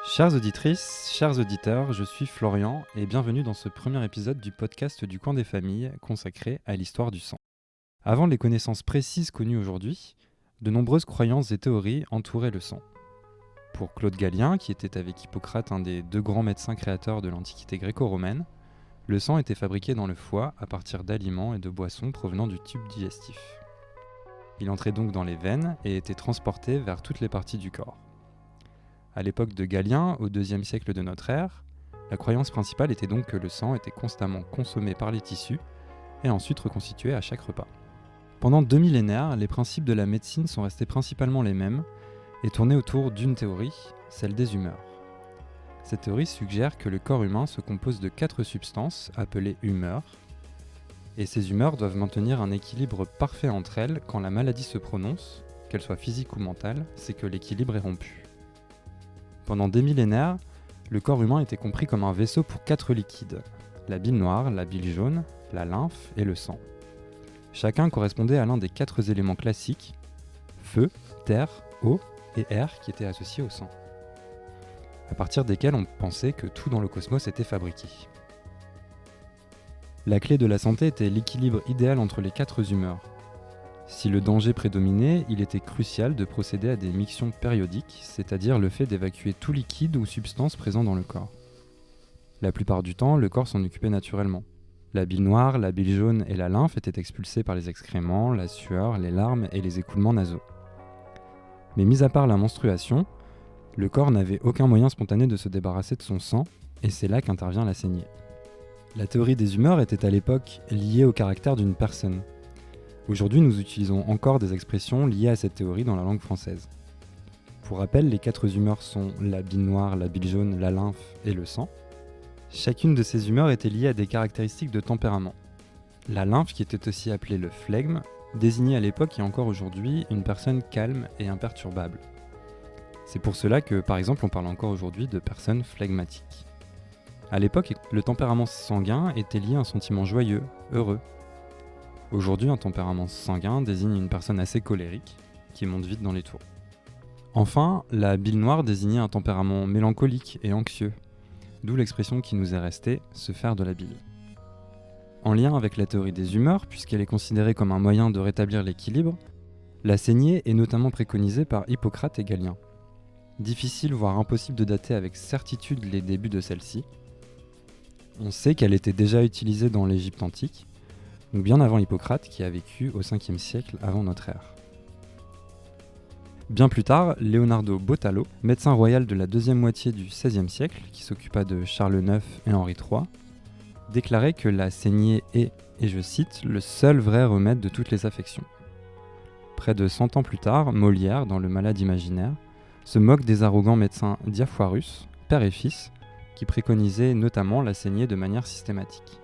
Chères auditrices, chers auditeurs, je suis Florian et bienvenue dans ce premier épisode du podcast du Coin des Familles consacré à l'histoire du sang. Avant les connaissances précises connues aujourd'hui, de nombreuses croyances et théories entouraient le sang. Pour Claude Gallien, qui était avec Hippocrate un des deux grands médecins créateurs de l'Antiquité gréco-romaine, le sang était fabriqué dans le foie à partir d'aliments et de boissons provenant du tube digestif. Il entrait donc dans les veines et était transporté vers toutes les parties du corps. À l'époque de Galien, au IIe siècle de notre ère, la croyance principale était donc que le sang était constamment consommé par les tissus et ensuite reconstitué à chaque repas. Pendant 2 millénaires, les principes de la médecine sont restés principalement les mêmes et tournaient autour d'une théorie, celle des humeurs. Cette théorie suggère que le corps humain se compose de 4 substances appelées humeurs, et ces humeurs doivent maintenir un équilibre parfait entre elles quand la maladie se prononce, qu'elle soit physique ou mentale, c'est que l'équilibre est rompu. Pendant des millénaires, le corps humain était compris comme un vaisseau pour 4 liquides, la bile noire, la bile jaune, la lymphe et le sang. Chacun correspondait à l'un des 4 éléments classiques, feu, terre, eau et air qui étaient associés au sang, à partir desquels on pensait que tout dans le cosmos était fabriqué. La clé de la santé était l'équilibre idéal entre les 4 humeurs. Si le danger prédominait, il était crucial de procéder à des mictions périodiques, c'est-à-dire le fait d'évacuer tout liquide ou substance présent dans le corps. La plupart du temps, le corps s'en occupait naturellement. La bile noire, la bile jaune et la lymphe étaient expulsées par les excréments, la sueur, les larmes et les écoulements nasaux. Mais mis à part la menstruation, le corps n'avait aucun moyen spontané de se débarrasser de son sang, et c'est là qu'intervient la saignée. La théorie des humeurs était à l'époque liée au caractère d'une personne. Aujourd'hui, nous utilisons encore des expressions liées à cette théorie dans la langue française. Pour rappel, les 4 humeurs sont la bile noire, la bile jaune, la lymphe et le sang. Chacune de ces humeurs était liée à des caractéristiques de tempérament. La lymphe, qui était aussi appelée le flegme, désignait à l'époque et encore aujourd'hui une personne calme et imperturbable. C'est pour cela que, par exemple, on parle encore aujourd'hui de personnes flegmatiques. À l'époque, le tempérament sanguin était lié à un sentiment joyeux, heureux. Aujourd'hui, un tempérament sanguin désigne une personne assez colérique, qui monte vite dans les tours. Enfin, la bile noire désignait un tempérament mélancolique et anxieux, d'où l'expression qui nous est restée, se faire de la bile. En lien avec la théorie des humeurs, puisqu'elle est considérée comme un moyen de rétablir l'équilibre, la saignée est notamment préconisée par Hippocrate et Galien. Difficile, voire impossible de dater avec certitude les débuts de celle-ci. On sait qu'elle était déjà utilisée dans l'Égypte antique, donc bien avant Hippocrate qui a vécu au 5e siècle avant notre ère. Bien plus tard, Leonardo Bottalo, médecin royal de la deuxième moitié du XVIe siècle, qui s'occupa de Charles IX et Henri III, déclarait que la saignée est, et je cite, le seul vrai remède de toutes les affections. Près de 100 ans plus tard, Molière, dans Le Malade imaginaire, se moque des arrogants médecins Diafoirus, père et fils, qui préconisaient notamment la saignée de manière systématique.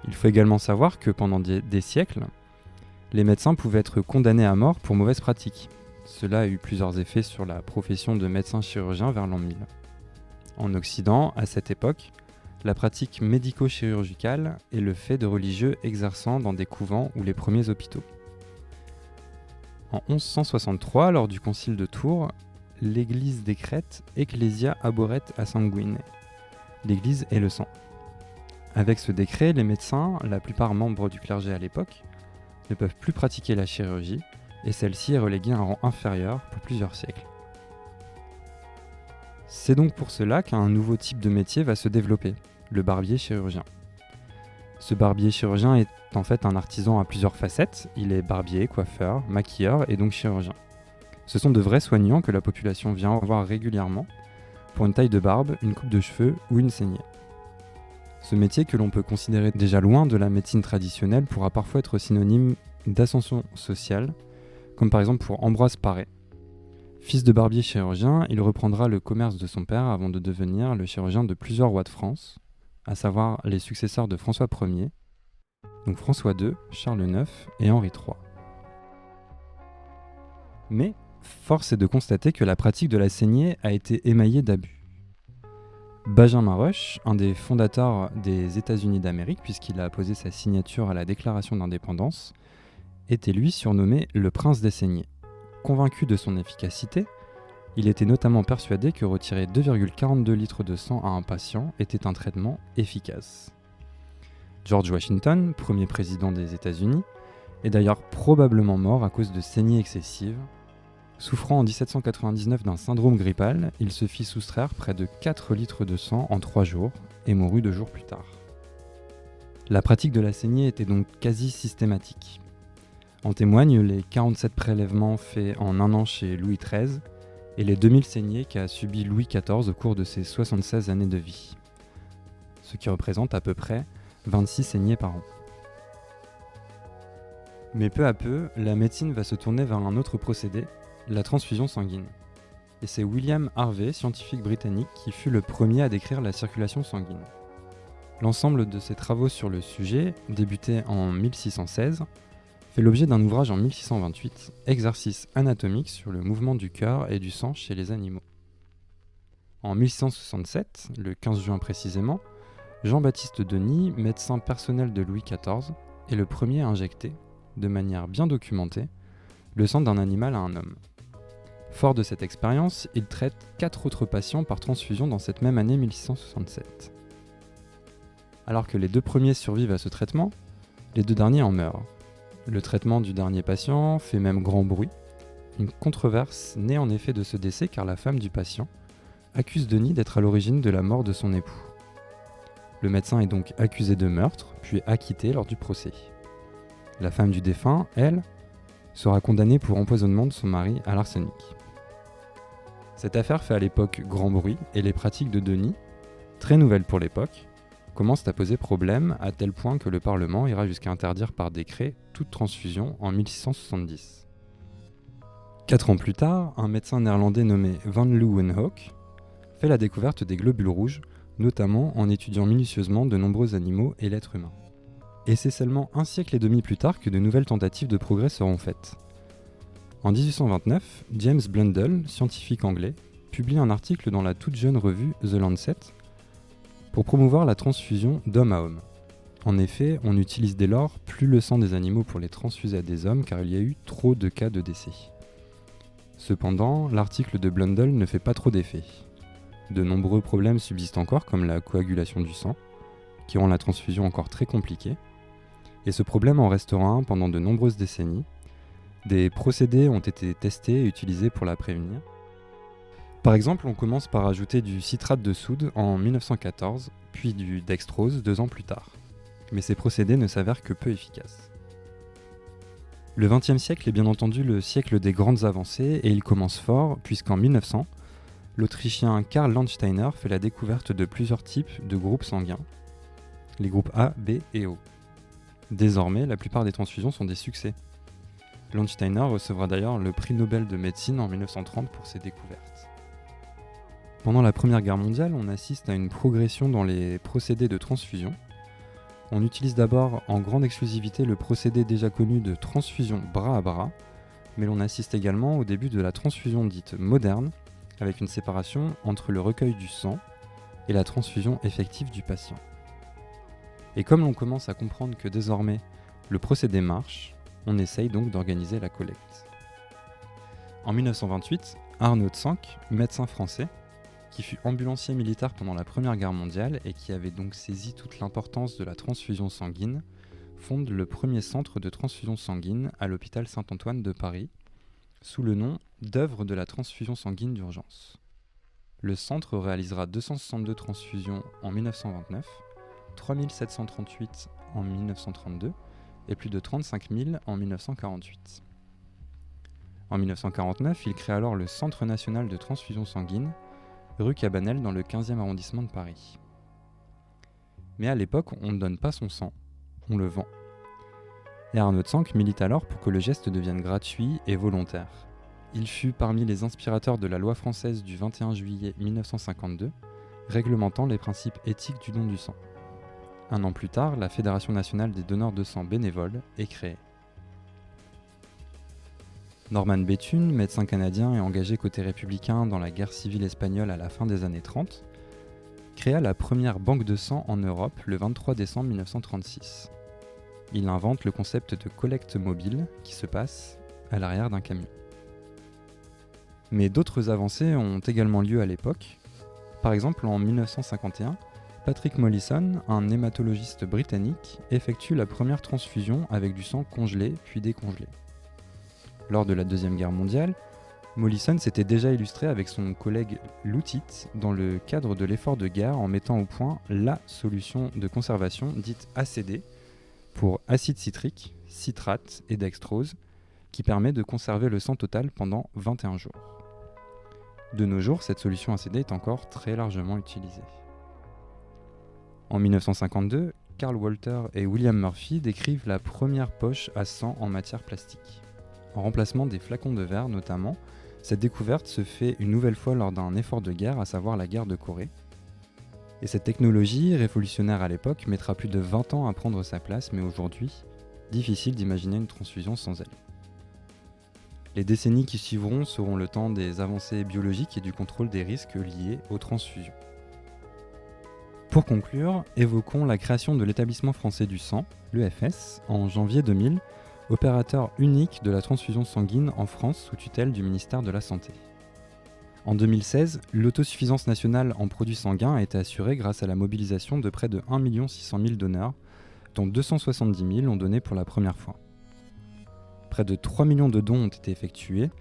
Il faut également savoir que pendant des siècles, les médecins pouvaient être condamnés à mort pour mauvaises pratiques. Cela a eu plusieurs effets sur la profession de médecin-chirurgien vers l'an 1000. En Occident, à cette époque, la pratique médico-chirurgicale est le fait de religieux exerçant dans des couvents ou les premiers hôpitaux. En 1163, lors du concile de Tours, l'Église décrète Ecclesia aboret a sanguine. L'Église est le sang. Avec ce décret, les médecins, la plupart membres du clergé à l'époque, ne peuvent plus pratiquer la chirurgie et celle-ci est reléguée à un rang inférieur pour plusieurs siècles. C'est donc pour cela qu'un nouveau type de métier va se développer, le barbier chirurgien. Ce barbier chirurgien est en fait un artisan à plusieurs facettes, il est barbier, coiffeur, maquilleur et donc chirurgien. Ce sont de vrais soignants que la population vient voir régulièrement pour une taille de barbe, une coupe de cheveux ou une saignée. Ce métier que l'on peut considérer déjà loin de la médecine traditionnelle pourra parfois être synonyme d'ascension sociale, comme par exemple pour Ambroise Paré. Fils de barbier chirurgien, il reprendra le commerce de son père avant de devenir le chirurgien de plusieurs rois de France, à savoir les successeurs de François Ier, donc François II, Charles IX et Henri III. Mais force est de constater que la pratique de la saignée a été émaillée d'abus. Benjamin Rush, un des fondateurs des États-Unis d'Amérique, puisqu'il a apposé sa signature à la Déclaration d'indépendance, était lui surnommé le prince des saignées. Convaincu de son efficacité, Il était notamment persuadé que retirer 2,42 litres de sang à un patient était un traitement efficace. George Washington, premier président des États-Unis, est d'ailleurs probablement mort à cause de saignées excessives. Souffrant en 1799 d'un syndrome grippal, il se fit soustraire près de 4 litres de sang en 3 jours et mourut 2 jours plus tard. La pratique de la saignée était donc quasi systématique. En témoignent les 47 prélèvements faits en un an chez Louis XIII et les 2000 saignées qu'a subi Louis XIV au cours de ses 76 années de vie, ce qui représente à peu près 26 saignées par an. Mais peu à peu, la médecine va se tourner vers un autre procédé, la transfusion sanguine. Et c'est William Harvey, scientifique britannique, qui fut le premier à décrire la circulation sanguine. L'ensemble de ses travaux sur le sujet, débutés en 1616, fait l'objet d'un ouvrage en 1628, Exercice anatomique sur le mouvement du cœur et du sang chez les animaux. En 1667, le 15 juin précisément, Jean-Baptiste Denis, médecin personnel de Louis XIV, est le premier à injecter, de manière bien documentée, le sang d'un animal à un homme. Fort de cette expérience, il traite 4 autres patients par transfusion dans cette même année 1667. Alors que les 2 premiers survivent à ce traitement, les 2 derniers en meurent. Le traitement du dernier patient fait même grand bruit. Une controverse naît en effet de ce décès car la femme du patient accuse Denis d'être à l'origine de la mort de son époux. Le médecin est donc accusé de meurtre, puis acquitté lors du procès. La femme du défunt, elle, sera condamnée pour empoisonnement de son mari à l'arsenic. Cette affaire fait à l'époque grand bruit et les pratiques de Denis, très nouvelles pour l'époque, commencent à poser problème à tel point que le Parlement ira jusqu'à interdire par décret toute transfusion en 1670. 4 ans plus tard, un médecin néerlandais nommé Van Leeuwenhoek fait la découverte des globules rouges, notamment en étudiant minutieusement de nombreux animaux et l'être humain. Et c'est seulement un siècle et demi plus tard que de nouvelles tentatives de progrès seront faites. En 1829, James Blundell, scientifique anglais, publie un article dans la toute jeune revue The Lancet pour promouvoir la transfusion d'homme à homme. En effet, on utilise dès lors plus le sang des animaux pour les transfuser à des hommes car il y a eu trop de cas de décès. Cependant, l'article de Blundell ne fait pas trop d'effet. De nombreux problèmes subsistent encore comme la coagulation du sang, qui rend la transfusion encore très compliquée, et ce problème en restera un pendant de nombreuses décennies. Des procédés ont été testés et utilisés pour la prévenir. Par exemple, on commence par ajouter du citrate de soude en 1914, puis du dextrose 2 ans plus tard. Mais ces procédés ne s'avèrent que peu efficaces. Le XXe siècle est bien entendu le siècle des grandes avancées et il commence fort puisqu'en 1900, l'Autrichien Karl Landsteiner fait la découverte de plusieurs types de groupes sanguins, les groupes A, B et O. Désormais, la plupart des transfusions sont des succès. Landsteiner recevra d'ailleurs le prix Nobel de médecine en 1930 pour ses découvertes. Pendant la Première Guerre mondiale, on assiste à une progression dans les procédés de transfusion. On utilise d'abord en grande exclusivité le procédé déjà connu de transfusion bras à bras, mais l'on assiste également au début de la transfusion dite moderne, avec une séparation entre le recueil du sang et la transfusion effective du patient. Et comme l'on commence à comprendre que désormais le procédé marche, on essaye donc d'organiser la collecte. En 1928, Arnaud Tsank, médecin français, qui fut ambulancier militaire pendant la Première Guerre mondiale et qui avait donc saisi toute l'importance de la transfusion sanguine, fonde le premier centre de transfusion sanguine à l'hôpital Saint-Antoine de Paris, sous le nom d'œuvre de la transfusion sanguine d'urgence. Le centre réalisera 262 transfusions en 1929, 3738 en 1932 et plus de 35 000 en 1948. En 1949, il crée alors le Centre national de transfusion sanguine, rue Cabanel dans le 15e arrondissement de Paris. Mais à l'époque, on ne donne pas son sang, on le vend. Et Arnaud Tsank milite alors pour que le geste devienne gratuit et volontaire. Il fut parmi les inspirateurs de la loi française du 21 juillet 1952, réglementant les principes éthiques du don du sang. Un an plus tard, la Fédération nationale des donneurs de sang bénévoles est créée. Norman Bethune, médecin canadien et engagé côté républicain dans la guerre civile espagnole à la fin des années 30, créa la première banque de sang en Europe le 23 décembre 1936. Il invente le concept de collecte mobile qui se passe à l'arrière d'un camion. Mais d'autres avancées ont également lieu à l'époque. Par exemple, en 1951, Patrick Mollison, un hématologiste britannique, effectue la première transfusion avec du sang congelé puis décongelé. Lors de la Deuxième Guerre mondiale, Mollison s'était déjà illustré avec son collègue Luttit dans le cadre de l'effort de guerre en mettant au point la solution de conservation dite ACD pour acide citrique, citrate et dextrose qui permet de conserver le sang total pendant 21 jours. De nos jours, cette solution ACD est encore très largement utilisée. En 1952, Carl Walter et William Murphy décrivent la première poche à sang en matière plastique. En remplacement des flacons de verre notamment, cette découverte se fait une nouvelle fois lors d'un effort de guerre, à savoir la guerre de Corée. Et cette technologie, révolutionnaire à l'époque, mettra plus de 20 ans à prendre sa place, mais aujourd'hui, difficile d'imaginer une transfusion sans elle. Les décennies qui suivront seront le temps des avancées biologiques et du contrôle des risques liés aux transfusions. Pour conclure, évoquons la création de l'Établissement français du sang, l'EFS, en janvier 2000, opérateur unique de la transfusion sanguine en France sous tutelle du ministère de la Santé. En 2016, l'autosuffisance nationale en produits sanguins a été assurée grâce à la mobilisation de près de 1 600 000 donneurs, dont 270 000 ont donné pour la première fois. Près de 3 millions de dons ont été effectués,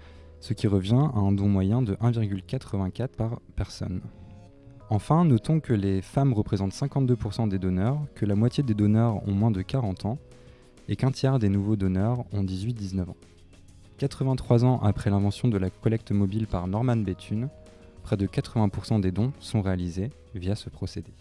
ce qui revient à un don moyen de 1,84 par personne. Enfin, notons que les femmes représentent 52% des donneurs, que la moitié des donneurs ont moins de 40 ans et qu'un tiers des nouveaux donneurs ont 18-19 ans. 83 ans après l'invention de la collecte mobile par Norman Bethune, près de 80% des dons sont réalisés via ce procédé.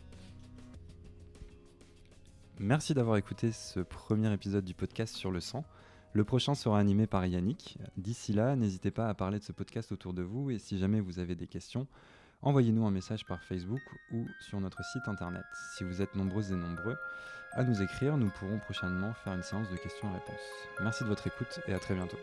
Merci d'avoir écouté ce premier épisode du podcast sur le sang. Le prochain sera animé par Yannick. D'ici là, n'hésitez pas à parler de ce podcast autour de vous et si jamais vous avez des questions, envoyez-nous un message par Facebook ou sur notre site internet. Si vous êtes nombreuses et nombreux à nous écrire, nous pourrons prochainement faire une séance de questions-réponses. Merci de votre écoute et à très bientôt.